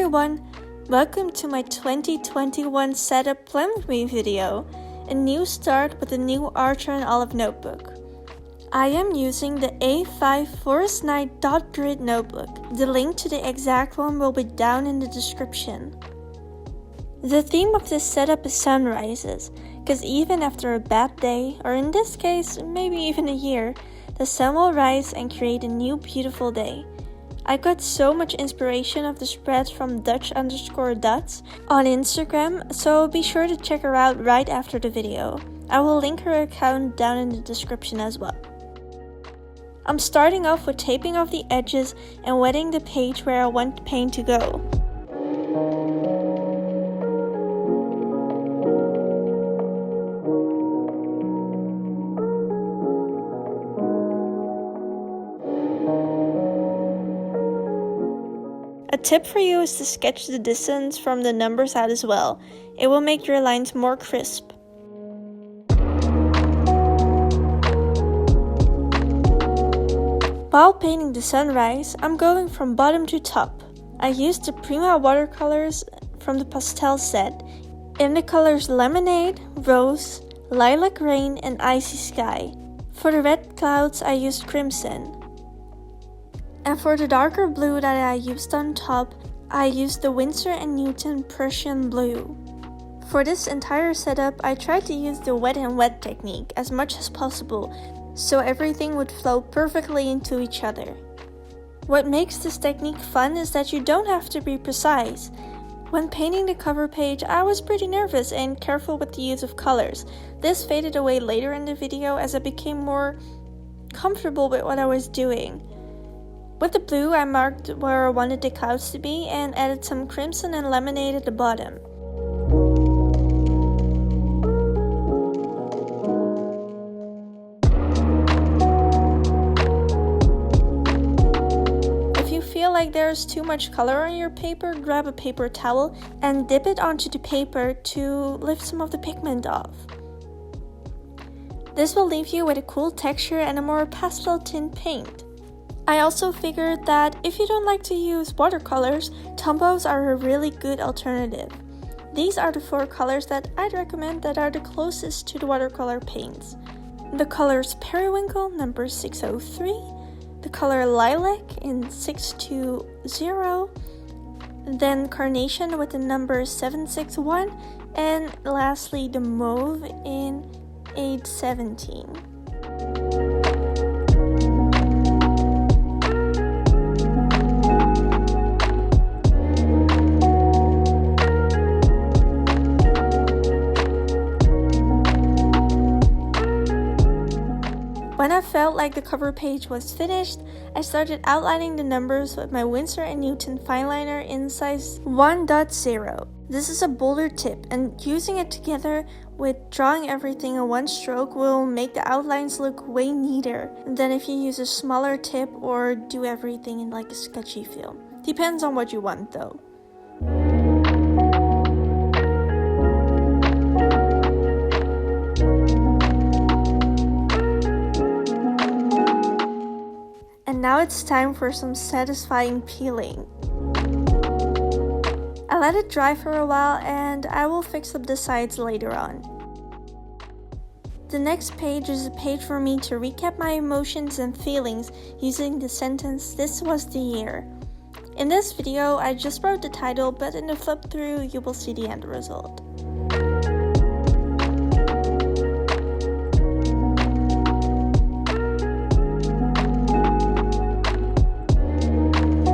everyone! Welcome to my 2021 setup plan with me video, a new start with a new Archer and Olive notebook. I am using the A5 Forest Night dot grid notebook. The link to the exact one will be down in the description. The theme of this setup is sunrises, because even after a bad day, or in this case, maybe even a year, the sun will rise and create a new beautiful day. I got so much inspiration of the spread from 𝙲_𝚬𝚎 on Instagram, so be sure to check her out right after the video. I will link her account down in the description as well. I'm starting off with taping off the edges and wetting the page where I want the paint to go. A tip for you is to sketch the distance from the numbers out as well. It will make your lines more crisp. While painting the sunrise, I'm going from bottom to top. I used the Prima watercolors from the Pastel set in the colors Lemonade, Rose, Lilac Rain, and Icy Sky. For the red clouds, I used Crimson. And for the darker blue that I used on top, I used the Winsor & Newton Prussian Blue. For this entire setup, I tried to use the wet and wet technique as much as possible, so everything would flow perfectly into each other. What makes this technique fun is that you don't have to be precise. When painting the cover page, I was pretty nervous and careful with the use of colors. This faded away later in the video as I became more comfortable with what I was doing. With the blue, I marked where I wanted the clouds to be and added some crimson and lemonade at the bottom. If you feel like there's too much color on your paper, grab a paper towel and dip it onto the paper to lift some of the pigment off. This will leave you with a cool texture and a more pastel tint paint. I also figured that if you don't like to use watercolors, Tombows are a really good alternative. These are the 4 colors that I'd recommend that are the closest to the watercolor paints. The colors Periwinkle number 603, the color Lilac in 620, then Carnation with the number 761, and lastly the Mauve in 817. When I felt like the cover page was finished, I started outlining the numbers with my Winsor & Newton fineliner in size 1.0. This is a bolder tip, and using it together with drawing everything in one stroke will make the outlines look way neater than if you use a smaller tip or do everything in like a sketchy feel. Depends on what you want though. And now it's time for some satisfying peeling. I let it dry for a while and I will fix up the sides later on. The next page is a page for me to recap my emotions and feelings using the sentence, "This was the year." In this video, I just wrote the title, but in the flip through, you will see the end result.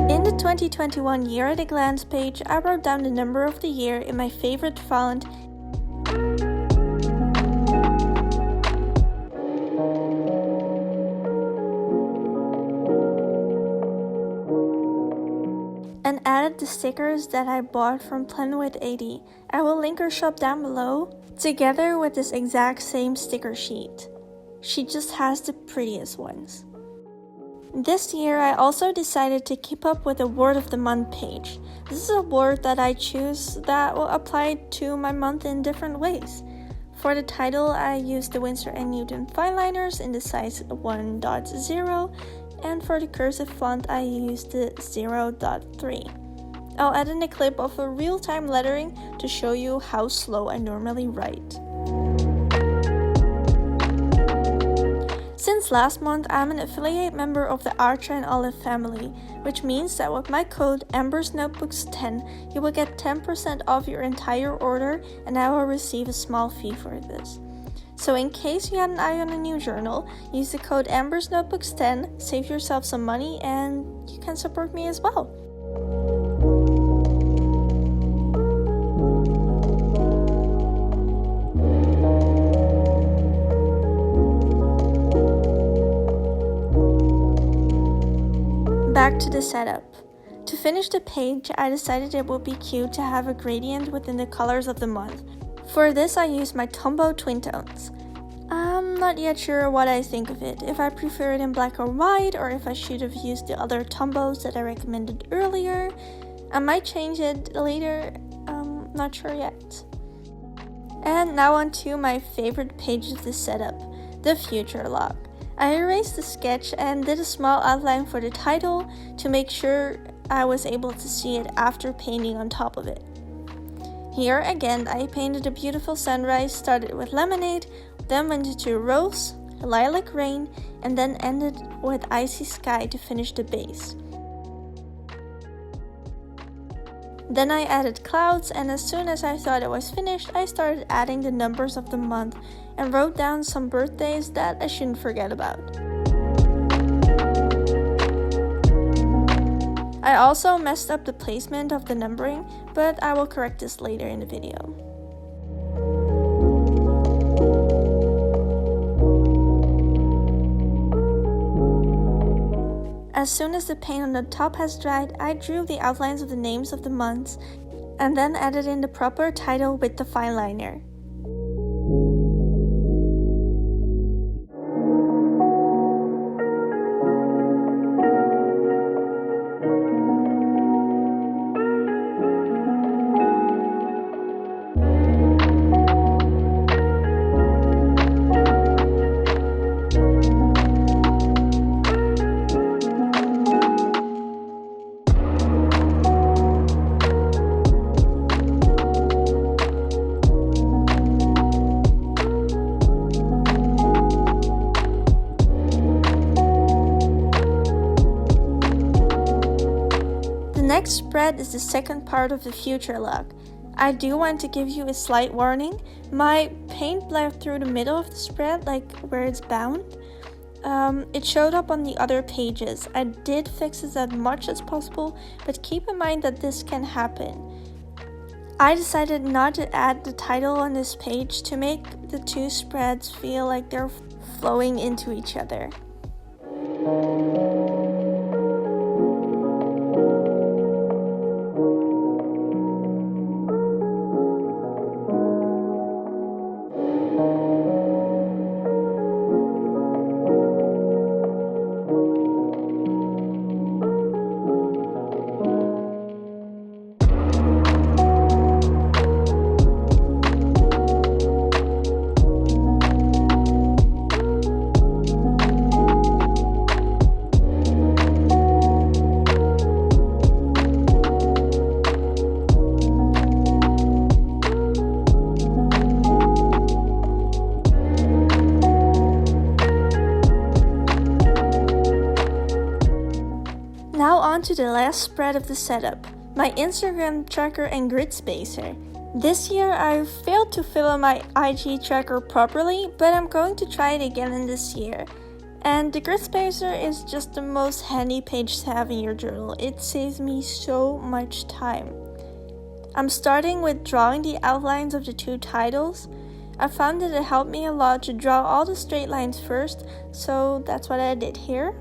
In the 2021 Year at a Glance page, I wrote down the number of the year in my favorite font and added the stickers that I bought from Plan with AD. I will link her shop down below, together with this exact same sticker sheet. She just has the prettiest ones. This year, I also decided to keep up with the Word of the Month page. This is a word that I choose that will apply to my month in different ways. For the title, I used the Winsor & Newton fineliners in the size 1.0, and for the cursive font, I used the 0.3. I'll add in a clip of a real-time lettering to show you how slow I normally write. Since last month, I'm an affiliate member of the Archer and Olive family, which means that with my code AmbersNotebooks10, you will get 10% off your entire order, and I will receive a small fee for this. So in case you had an eye on a new journal, use the code AmbersNotebooks10, save yourself some money, and you can support me as well. Back to the setup. To finish the page, I decided it would be cute to have a gradient within the colors of the month. For this, I used my Tombow Twintones. I'm not yet sure what I think of it, if I prefer it in black or white, or if I should have used the other Tombows that I recommended earlier. I might change it later, not sure yet. And now on to my favorite page of this setup, the future log. I erased the sketch and did a small outline for the title to make sure I was able to see it after painting on top of it. Here again, I painted a beautiful sunrise, started with lemonade, then went into rose, lilac rain, and then ended with icy sky to finish the base. Then I added clouds, and as soon as I thought it was finished, I started adding the numbers of the month and wrote down some birthdays that I shouldn't forget about. I also messed up the placement of the numbering, but I will correct this later in the video. As soon as the paint on the top has dried, I drew the outlines of the names of the months and then added in the proper title with the fine liner. The next spread is the second part of the future log. I do want to give you a slight warning. My paint bled through the middle of the spread, like where it's bound. It showed up on the other pages. I did fix this as much as possible, but keep in mind that this can happen. I decided not to add the title on this page to make the two spreads feel like they're flowing into each other. Now on to the last spread of the setup, my Instagram tracker and grid spacer. This year I failed to fill in my IG tracker properly, but I'm going to try it again in this year. And the grid spacer is just the most handy page to have in your journal. It saves me so much time. I'm starting with drawing the outlines of the two titles. I found that it helped me a lot to draw all the straight lines first, so that's what I did here.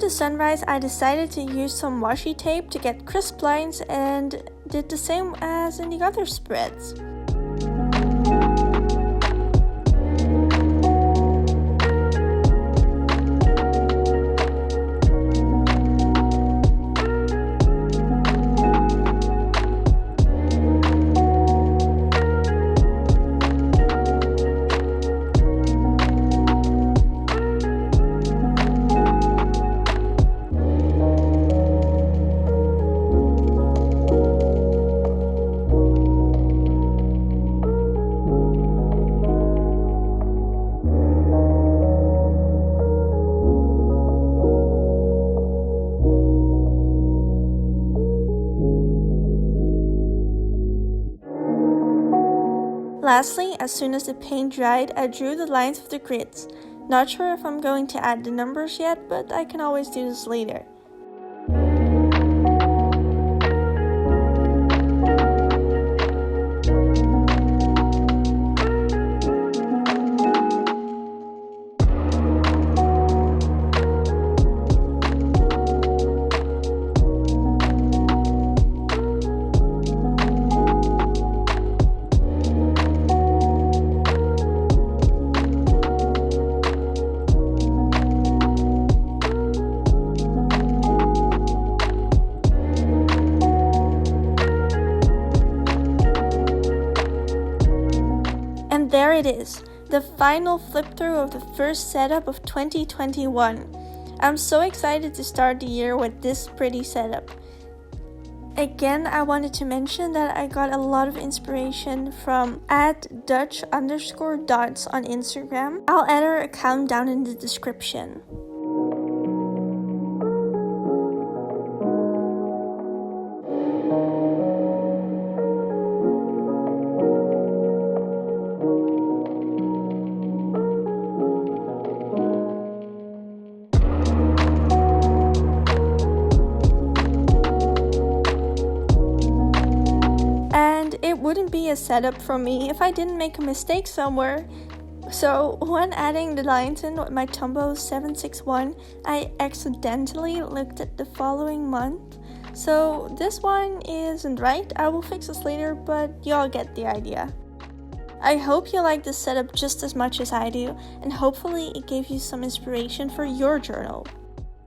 the sunrise, I decided to use some washi tape to get crisp lines and did the same as in the other spreads. Lastly, as soon as the paint dried, I drew the lines of the grids. Not sure if I'm going to add the numbers yet, but I can always do this later. And there it is, the final flip through of the first setup of 2021. I'm so excited to start the year with this pretty setup. Again, I wanted to mention that I got a lot of inspiration from @Dutch_dots on Instagram. I'll add her account down in the description. It wouldn't be a setup for me if I didn't make a mistake somewhere. So when adding the lines in with my Tombow 761, I accidentally looked at the following month. So this one isn't right. I will fix this later, but y'all get the idea. I hope you like this setup just as much as I do, and hopefully it gave you some inspiration for your journal.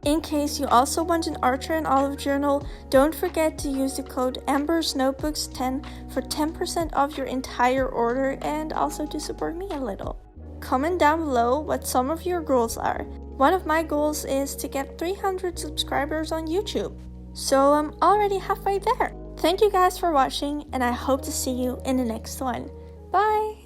In case you also want an Archer and Olive journal, don't forget to use the code AMBERSNotebooks10 for 10% off your entire order and also to support me a little. Comment down below what some of your goals are. One of my goals is to get 300 subscribers on YouTube. So I'm already halfway there. Thank you guys for watching, and I hope to see you in the next one. Bye!